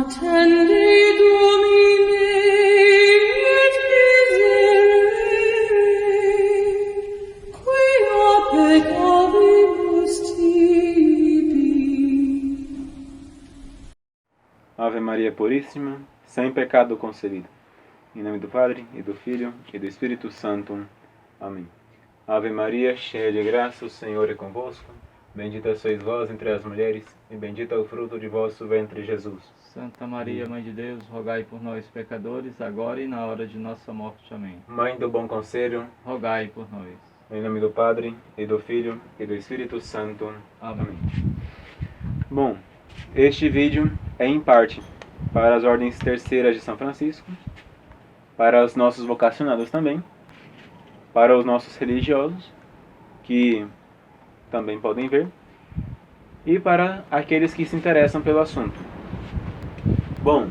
Attende Domine, et miserere, quia peccavimus tibi. Ave Maria Puríssima, sem pecado concebida. Em nome do Padre, e do Filho, e do Espírito Santo. Amém. Ave Maria, cheia de graça, o Senhor é convosco. Bendita sois vós entre as mulheres, e bendito é o fruto de vosso ventre, Jesus. Santa Maria, Mãe de Deus, rogai por nós, pecadores, agora e na hora de nossa morte. Amém. Mãe do bom conselho, Rogai por nós. em nome do Padre, e do Filho, e do Espírito Santo. Amém. Bom, este vídeo é em parte para as ordens terceiras de São Francisco, para os nossos vocacionados também, para os nossos religiosos, que também podem ver, e para aqueles que se interessam pelo assunto. Bom,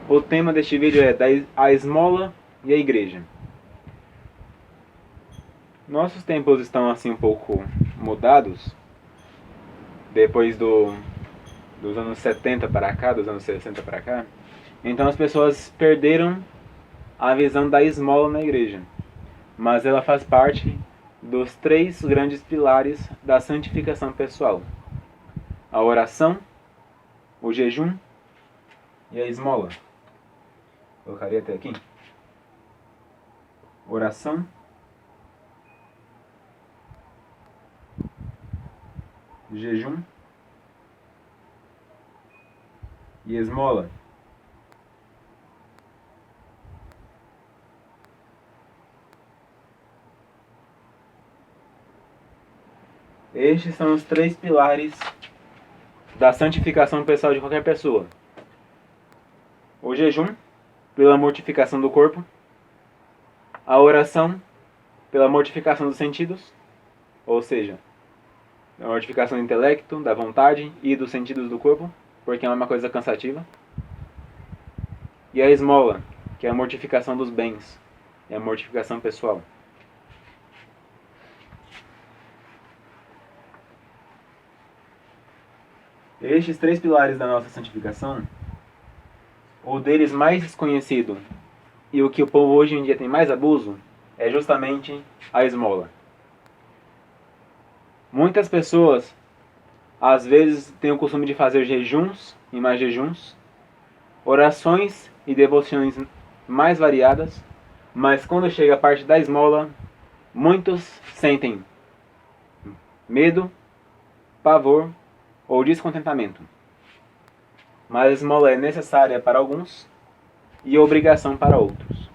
o tema deste vídeo é a esmola e a igreja. Nossos tempos estão assim um pouco mudados, depois dos anos 70 para cá, dos anos 60 para cá. Então as pessoas perderam a visão da esmola na igreja, mas ela faz parte dos 3 grandes pilares da santificação pessoal: a oração, o jejum e a esmola. Colocaria até aqui. Oração, jejum e esmola. Estes são os 3 pilares da santificação pessoal de qualquer pessoa: o jejum, pela mortificação do corpo; a oração, pela mortificação dos sentidos, ou seja, a mortificação do intelecto, da vontade e dos sentidos do corpo, porque é uma coisa cansativa; e a esmola, que é a mortificação dos bens, é a mortificação pessoal. Estes 3 pilares da nossa santificação, o deles mais desconhecido e o que o povo hoje em dia tem mais abuso, é justamente a esmola. Muitas pessoas, às vezes, têm o costume de fazer jejuns e mais jejuns, orações e devoções mais variadas, mas quando chega a parte da esmola, muitos sentem medo, pavor ou descontentamento. Mas a esmola é necessária para alguns e obrigação para outros.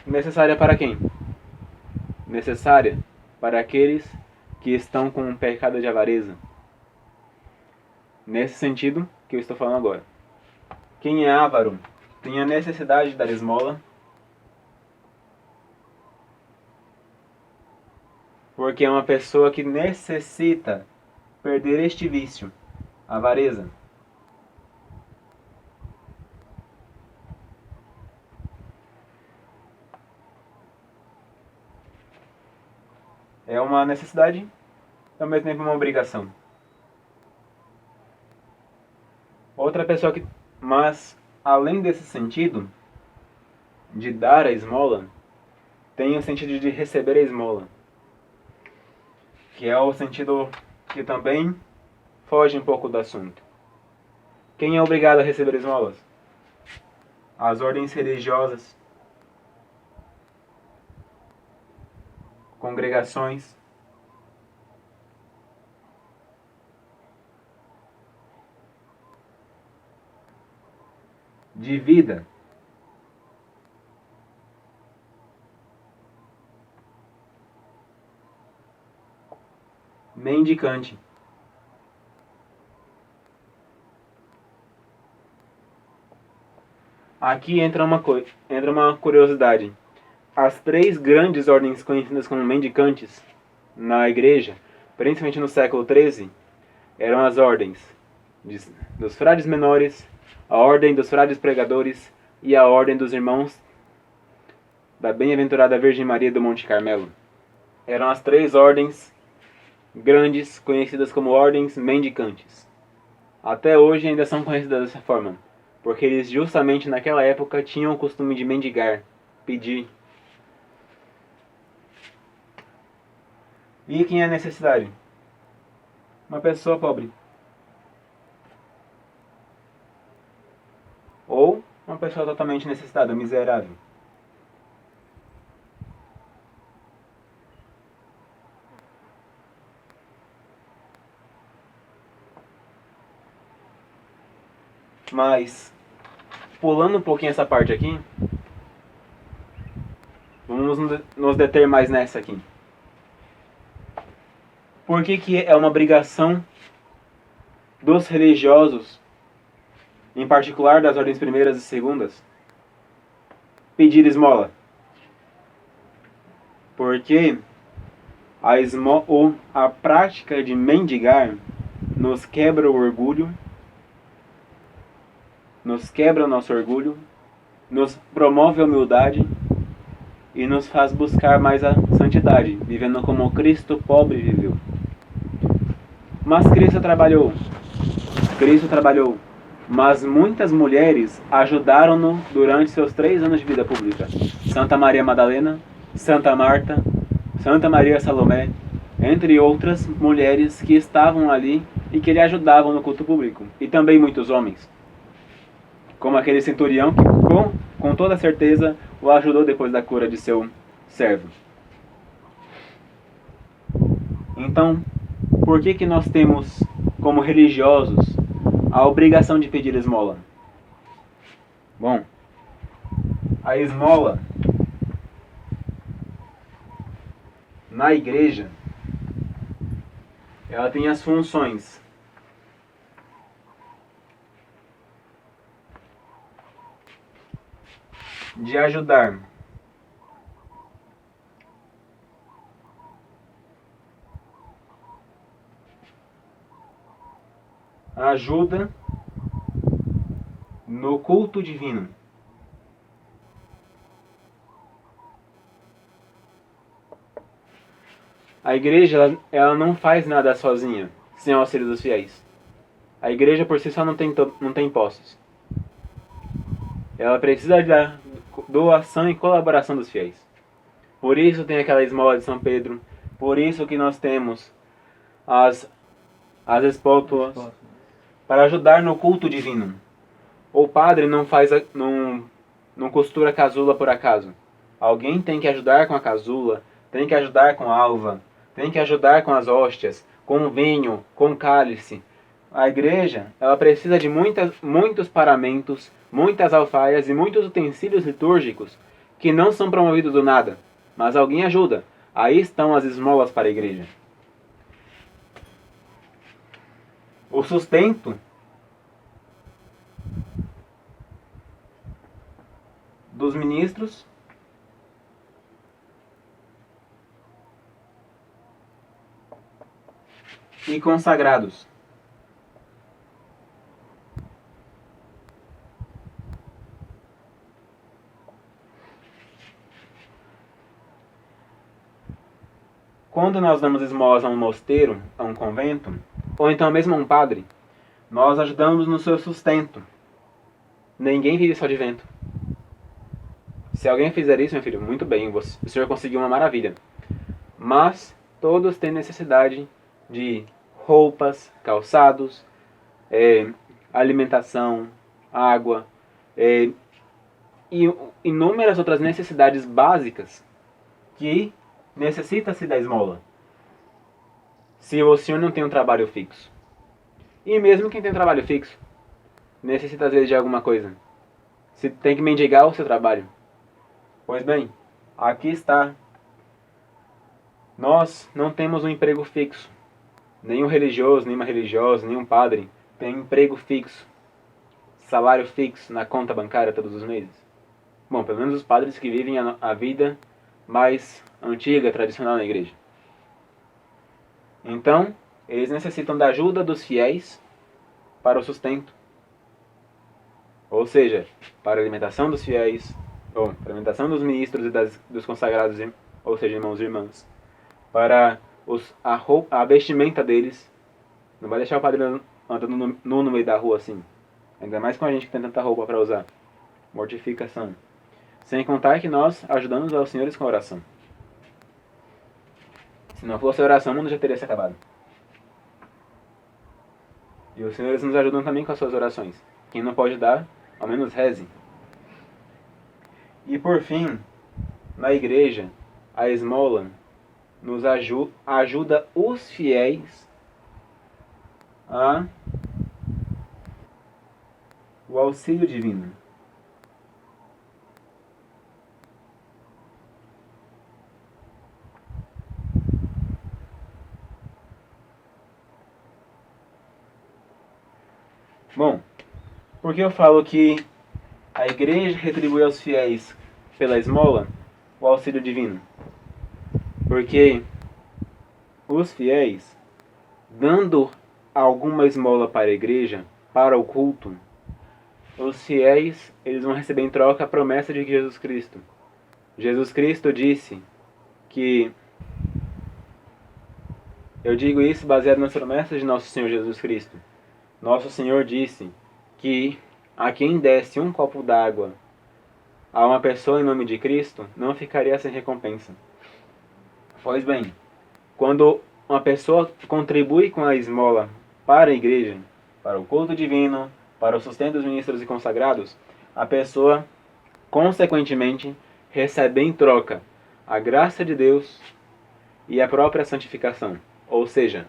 Necessária para quem? Necessária para aqueles que estão com um pecado de avareza. Nesse sentido que eu estou falando agora. Quem é avaro tem a necessidade de dar esmola, porque é uma pessoa que necessita perder este vício, a avareza. É uma necessidade e ao mesmo tempo uma obrigação. Outra pessoa que... Mas, além desse sentido de dar a esmola, tem o sentido de receber a esmola, que é o sentido que também foge um pouco do assunto. Quem é obrigado a receber esmolas? As ordens religiosas, congregações, de vida, mendicante. Aqui entra uma curiosidade. As 3 grandes ordens conhecidas como mendicantes na igreja, principalmente no século XIII, eram as ordens dos frades menores, a ordem dos frades pregadores e a ordem dos irmãos da bem-aventurada Virgem Maria do Monte Carmelo. Eram as 3 ordens grandes conhecidas como ordens mendicantes. até hoje ainda são conhecidas dessa forma, porque eles justamente naquela época tinham o costume de mendigar, pedir. E quem é a necessidade? Uma pessoa pobre. Ou uma pessoa totalmente necessitada, miserável. Mas, pulando um pouquinho essa parte aqui, vamos nos deter mais nessa aqui. Por que é uma obrigação dos religiosos, em particular das ordens primeiras e segundas, pedir esmola? Porque a prática de mendigar nos quebra o orgulho, nos quebra o nosso orgulho, nos promove a humildade e nos faz buscar mais a santidade, vivendo como Cristo pobre viveu. Mas Cristo trabalhou, mas muitas mulheres ajudaram-no durante seus 3 anos de vida pública. Santa Maria Madalena, Santa Marta, Santa Maria Salomé, entre outras mulheres que estavam ali e que lhe ajudavam no culto público. E também muitos homens, como aquele centurião que com toda certeza o ajudou depois da cura de seu servo. Então, por que nós temos como religiosos a obrigação de pedir esmola? Bom, a esmola na igreja, ela tem as funções de ajudar ajuda no culto divino. A igreja ela não faz nada sozinha, sem o auxílio dos fiéis. A igreja por si só não tem posses. Ela precisa da doação e colaboração dos fiéis. Por isso tem aquela esmola de São Pedro, por isso que nós temos as espótulas, para ajudar no culto divino. O padre não costura a casula por acaso. Alguém tem que ajudar com a casula, tem que ajudar com a alva, tem que ajudar com as hóstias, com o vinho, com o cálice. A igreja, ela precisa de muitos paramentos, muitas alfaias e muitos utensílios litúrgicos que não são promovidos do nada, mas alguém ajuda. Aí estão as esmolas para a igreja. O sustento dos ministros e consagrados. Quando nós damos esmolas a um mosteiro, a um convento, ou então mesmo a um padre, nós ajudamos no seu sustento. Ninguém vive só de vento. Se alguém fizer isso, meu filho, muito bem, o senhor conseguiu uma maravilha. Mas todos têm necessidade de roupas, calçados, alimentação, água e inúmeras outras necessidades básicas que necessita-se da esmola. Se o senhor não tem um trabalho fixo, e mesmo quem tem trabalho fixo, necessita às vezes de alguma coisa, se tem que mendigar o seu trabalho. Pois bem, aqui está. Nós não temos um emprego fixo. Nenhum religioso, nenhuma religiosa, nenhum padre tem um emprego fixo, salário fixo na conta bancária todos os meses. Bom, pelo menos os padres que vivem a vida mais antiga, tradicional na igreja. Então, eles necessitam da ajuda dos fiéis para o sustento. Ou seja, para a alimentação dos fiéis, ou para a alimentação dos ministros e dos consagrados, ou seja, irmãos e irmãs. Para a vestimenta deles. Não vai deixar o padre andando no meio da rua assim. Ainda mais com a gente que tem tanta roupa para usar. Mortificação. Sem contar que nós ajudamos aos senhores com a oração. Se não fosse a oração, o mundo já teria se acabado. E os senhores nos ajudam também com as suas orações. Quem não pode dar, ao menos reze. E por fim, na igreja, a esmola nos ajuda os fiéis a o auxílio divino. Bom, por que eu falo que a igreja retribui aos fiéis pela esmola o auxílio divino? Porque os fiéis, dando alguma esmola para a igreja, para o culto, os fiéis eles vão receber em troca a promessa de Jesus Cristo. Jesus Cristo disse que, eu digo isso baseado nas promessas de nosso Senhor Jesus Cristo. Nosso Senhor disse que a quem desse um copo d'água a uma pessoa em nome de Cristo, não ficaria sem recompensa. Pois bem, quando uma pessoa contribui com a esmola para a igreja, para o culto divino, para o sustento dos ministros e consagrados, a pessoa, consequentemente, recebe em troca a graça de Deus e a própria santificação. Ou seja,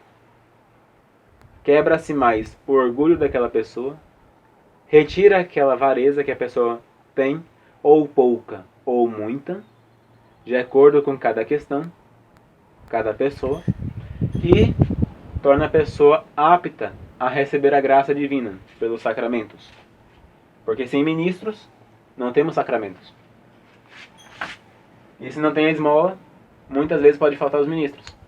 quebra-se mais o orgulho daquela pessoa, retira aquela avareza que a pessoa tem, ou pouca ou muita, de acordo com cada questão, cada pessoa, e torna a pessoa apta a receber a graça divina pelos sacramentos. Porque sem ministros, não temos sacramentos. E se não tem a esmola, muitas vezes pode faltar os ministros.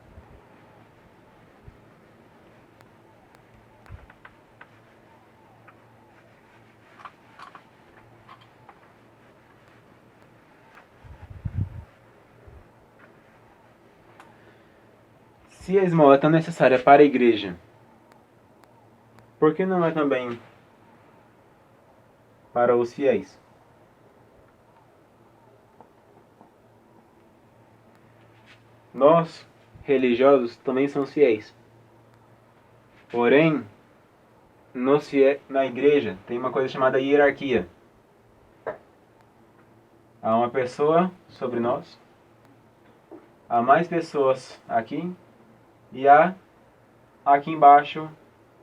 Se a esmola é tão necessária para a igreja, por que não é também para os fiéis? Nós, religiosos, também somos fiéis. Porém, na igreja tem uma coisa chamada hierarquia. Há uma pessoa sobre nós, há mais pessoas aqui, e há aqui embaixo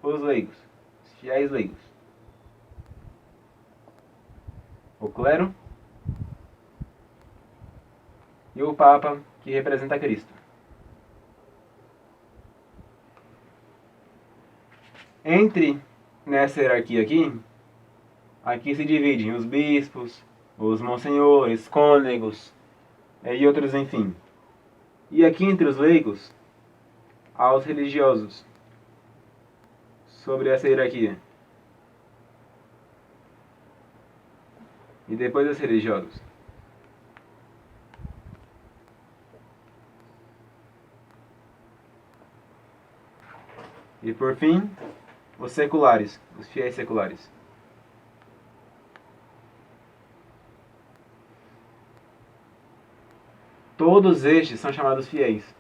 os leigos, os fiéis leigos. O clero e o Papa, que representa Cristo. Entre nessa hierarquia aqui se dividem os bispos, os monsenhores, cônegos e outros, enfim. E aqui entre os leigos, há os religiosos. Sobre essa hierarquia. E depois os religiosos. E por fim, os seculares, os fiéis seculares. Todos estes são chamados fiéis.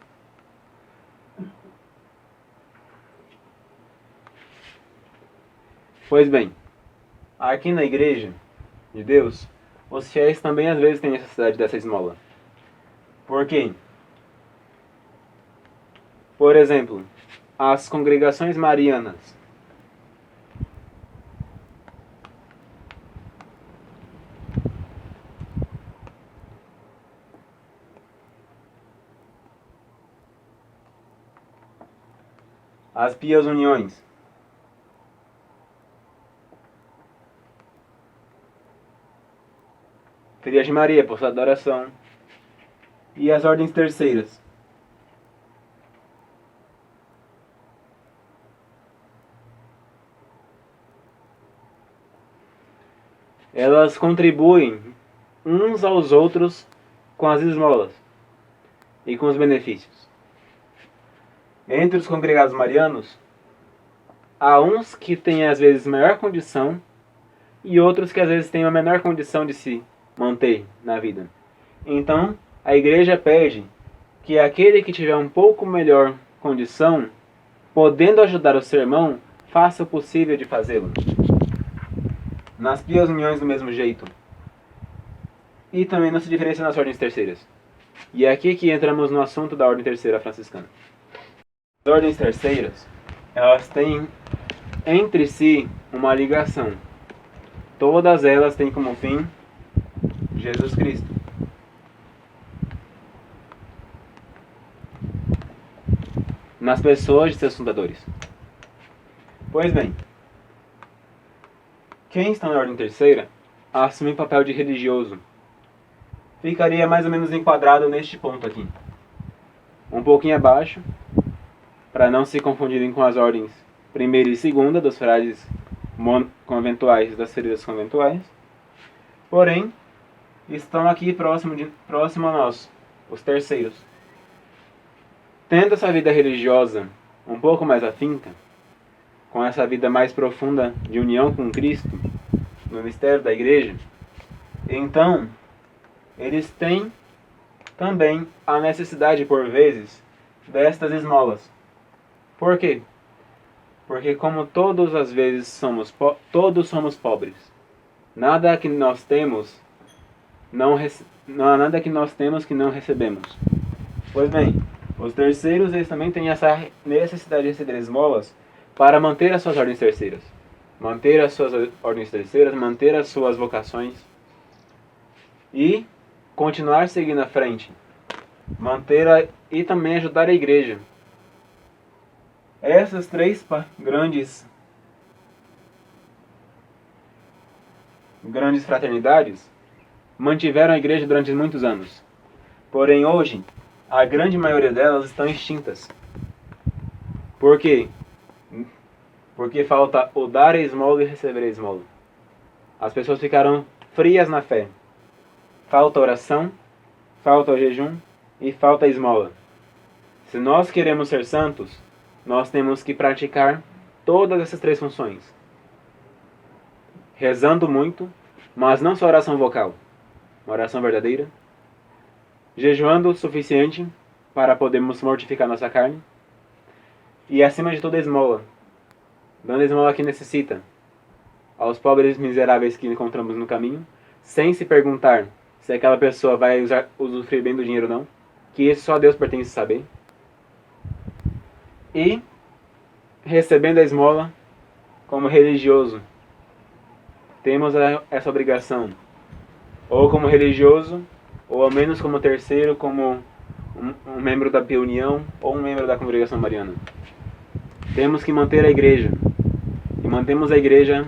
Pois bem, aqui na igreja de Deus, os fiéis também às vezes têm necessidade dessa esmola. Por quê? Por exemplo, as congregações marianas. As pias uniões. Filhas de Maria, Poçada da Oração. E as ordens terceiras. Elas contribuem uns aos outros com as esmolas e com os benefícios. Entre os congregados marianos, há uns que têm às vezes maior condição e outros que às vezes têm uma menor condição de se manter na vida. Então, a igreja pede que aquele que tiver um pouco melhor condição, podendo ajudar o seu irmão, faça o possível de fazê-lo. Nas pias uniões do mesmo jeito. E também não se diferencia nas ordens terceiras. E é aqui que entramos no assunto da ordem terceira franciscana. As ordens terceiras, elas têm entre si uma ligação. Todas elas têm como fim Jesus Cristo. Nas pessoas de seus fundadores. Pois bem, quem está na ordem terceira assume o papel de religioso. Ficaria mais ou menos enquadrado neste ponto aqui. Um pouquinho abaixo, para não se confundirem com as ordens primeira e segunda dos frades conventuais e das freiras conventuais. Porém, estão aqui próximo a nós, os terceiros. Tendo essa vida religiosa um pouco mais afinca, com essa vida mais profunda de união com Cristo, no mistério da igreja, então, eles têm também a necessidade, por vezes, destas esmolas. Por quê? Porque como todas as vezes todos somos pobres, nada que nós temos não há nada que nós temos que não recebemos. Pois bem, os terceiros eles também têm essa necessidade de receber esmolas para manter as suas ordens terceiras, manter as suas ordens terceiras, manter as suas vocações e continuar seguindo à frente, e também ajudar a igreja. Essas três grandes fraternidades mantiveram a igreja durante muitos anos. Porém, hoje, a grande maioria delas estão extintas. Por quê? Porque falta o dar a esmola e receber a esmola. As pessoas ficaram frias na fé. Falta oração, falta o jejum e falta a esmola. Se nós queremos ser santos, nós temos que praticar todas essas três funções. Rezando muito, mas não só oração vocal, uma oração verdadeira. Jejuando o suficiente para podermos mortificar nossa carne. E acima de tudo a esmola. Dando a esmola que necessita. Aos pobres miseráveis que encontramos no caminho, sem se perguntar se aquela pessoa vai usufruir bem do dinheiro ou não, que isso só Deus pertence saber. E recebendo a esmola como religioso. Temos essa obrigação, ou como religioso, ou ao menos como terceiro, como um membro da Pia União, ou um membro da Congregação Mariana. Temos que manter a igreja, e mantemos a igreja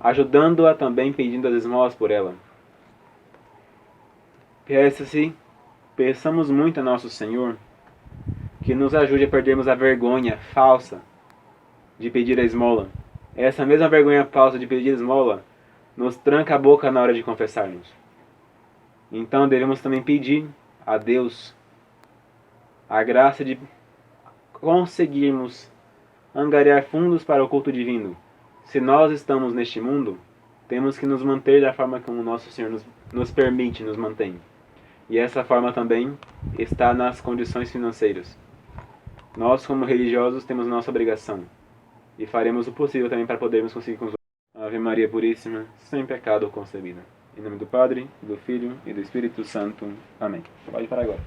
ajudando-a também, pedindo as esmolas por ela. Peçamos muito a nosso Senhor que nos ajude a perdermos a vergonha falsa de pedir a esmola. Essa mesma vergonha falsa de pedir a esmola nos tranca a boca na hora de confessarmos. Então devemos também pedir a Deus a graça de conseguirmos angariar fundos para o culto divino. Se nós estamos neste mundo, temos que nos manter da forma como o nosso Senhor nos permite, nos mantém. E essa forma também está nas condições financeiras. Nós, como religiosos, temos nossa obrigação. E faremos o possível também para podermos conseguir com os outros. Ave Maria Puríssima, sem pecado concebida. Em nome do Padre, do Filho e do Espírito Santo. Amém. Pode parar agora.